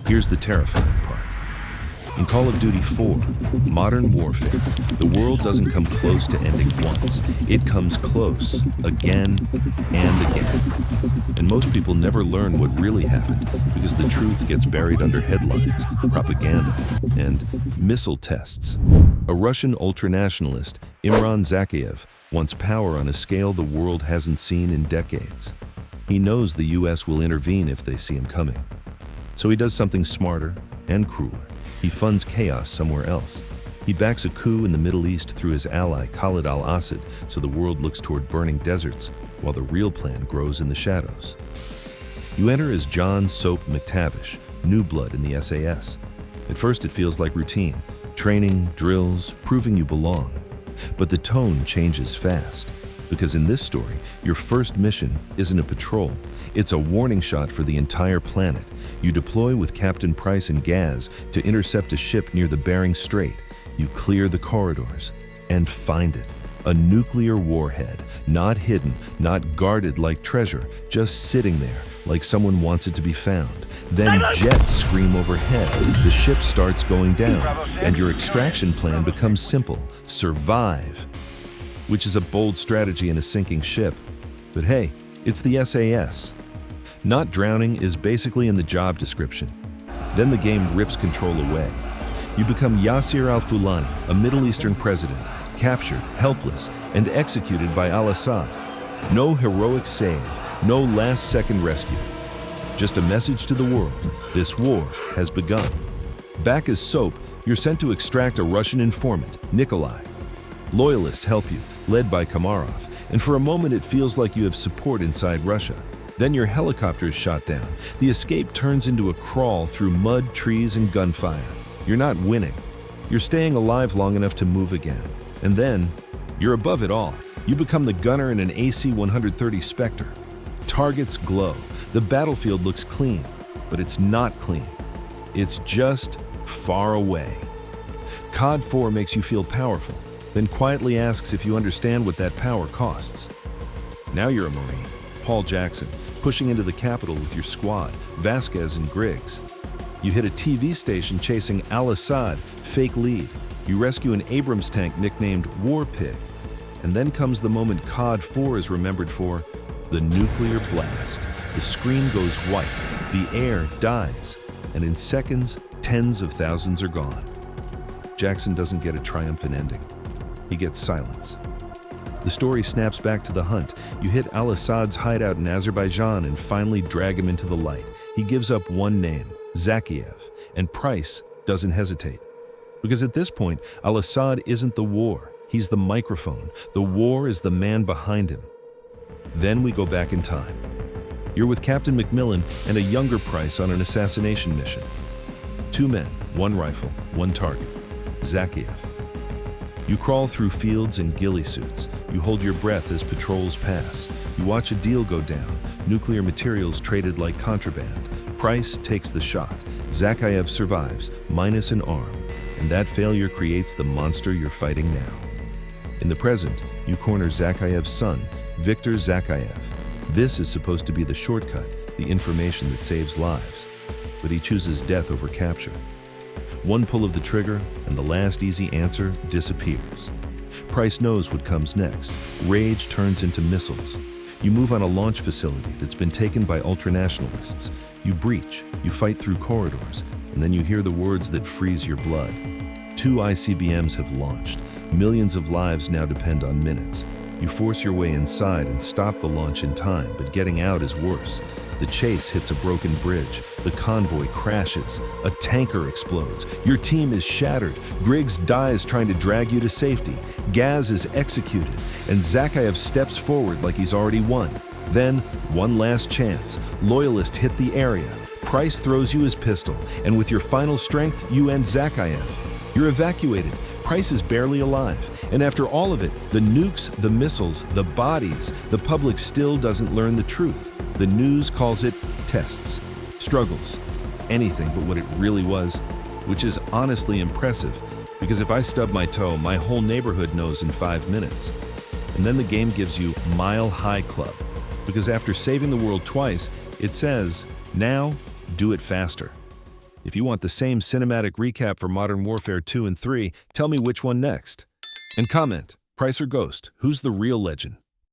Here's the terrifying part. In Call of Duty 4, Modern Warfare, the world doesn't come close to ending once. It comes close again and again. And most people never learn what really happened because the truth gets buried under headlines, propaganda, and missile tests. A Russian ultranationalist, Imran Zakhaev, wants power on a scale the world hasn't seen in decades. He knows the US will intervene if they see him coming. So he does something smarter and crueler. He funds chaos somewhere else. He backs a coup in the Middle East through his ally Khalid al-Assad, so the world looks toward burning deserts while the real plan grows in the shadows. You enter as John Soap McTavish, new blood in the SAS. At first it feels like routine, training, drills, proving you belong. But the tone changes fast, because in this story, your first mission isn't a patrol. It's a warning shot for the entire planet. You deploy with Captain Price and Gaz to intercept a ship near the Bering Strait. You clear the corridors and find it. A nuclear warhead, not hidden, not guarded like treasure, just sitting there like someone wants it to be found. Then jets scream overhead, the ship starts going down, and your extraction plan becomes simple: survive. Which is a bold strategy in a sinking ship. But hey, it's the SAS. Not drowning is basically in the job description. Then the game rips control away. You become Yasser al-Fulani, a Middle Eastern president, captured, helpless, and executed by al-Assad. No heroic save, no last-second rescue. Just a message to the world: this war has begun. Back as Soap, you're sent to extract a Russian informant, Nikolai. Loyalists help you, led by Komarov, and for a moment it feels like you have support inside Russia. Then your helicopter is shot down. The escape turns into a crawl through mud, trees, and gunfire. You're not winning. You're staying alive long enough to move again. And then, you're above it all. You become the gunner in an AC-130 Spectre. Targets glow. The battlefield looks clean, but it's not clean. It's just far away. COD4 makes you feel powerful, then quietly asks if you understand what that power costs. Now you're a Marine, Paul Jackson, pushing into the capital with your squad, Vasquez and Griggs. You hit a TV station chasing al-Assad, fake lead. You rescue an Abrams tank nicknamed War Pig. And then comes the moment COD4 is remembered for: the nuclear blast. The screen goes white, the air dies, and in seconds, tens of thousands are gone. Jackson doesn't get a triumphant ending. He gets silence. The story snaps back to the hunt. You hit al-Assad's hideout in Azerbaijan and finally drag him into the light. He gives up one name, Zakhaev, and Price doesn't hesitate. Because at this point, al-Assad isn't the war. He's the microphone. The war is the man behind him. Then we go back in time. You're with Captain Macmillan and a younger Price on an assassination mission. 2 men, 1 rifle, 1 target: Zakhaev. You crawl through fields in ghillie suits. You hold your breath as patrols pass. You watch a deal go down, nuclear materials traded like contraband. Price takes the shot. Zakhaev survives, minus an arm, and that failure creates the monster you're fighting now. In the present, you corner Zakhaev's son, Viktor Zakhaev. This is supposed to be the shortcut, the information that saves lives. But he chooses death over capture. One pull of the trigger, and the last easy answer disappears. Price knows what comes next. Rage turns into missiles. You move on a launch facility that's been taken by ultranationalists. You breach, you fight through corridors, and then you hear the words that freeze your blood. 2 ICBMs have launched. Millions of lives now depend on minutes. You force your way inside and stop the launch in time, but getting out is worse. The chase hits a broken bridge. The convoy crashes. A tanker explodes. Your team is shattered. Griggs dies trying to drag you to safety. Gaz is executed, and Zakhaev steps forward like he's already won. Then, one last chance. Loyalists hit the area. Price throws you his pistol, and with your final strength, you end Zakhaev. You're evacuated. Price is barely alive. And after all of it, the nukes, the missiles, the bodies, the public still doesn't learn the truth. The news calls it tests, struggles, anything but what it really was, which is honestly impressive, because if I stub my toe, my whole neighborhood knows in 5 minutes. And then the game gives you Mile High Club, because after saving the world twice, it says, now do it faster. If you want the same cinematic recap for Modern Warfare 2 and 3, tell me which one next. And comment, Price or Ghost, who's the real legend?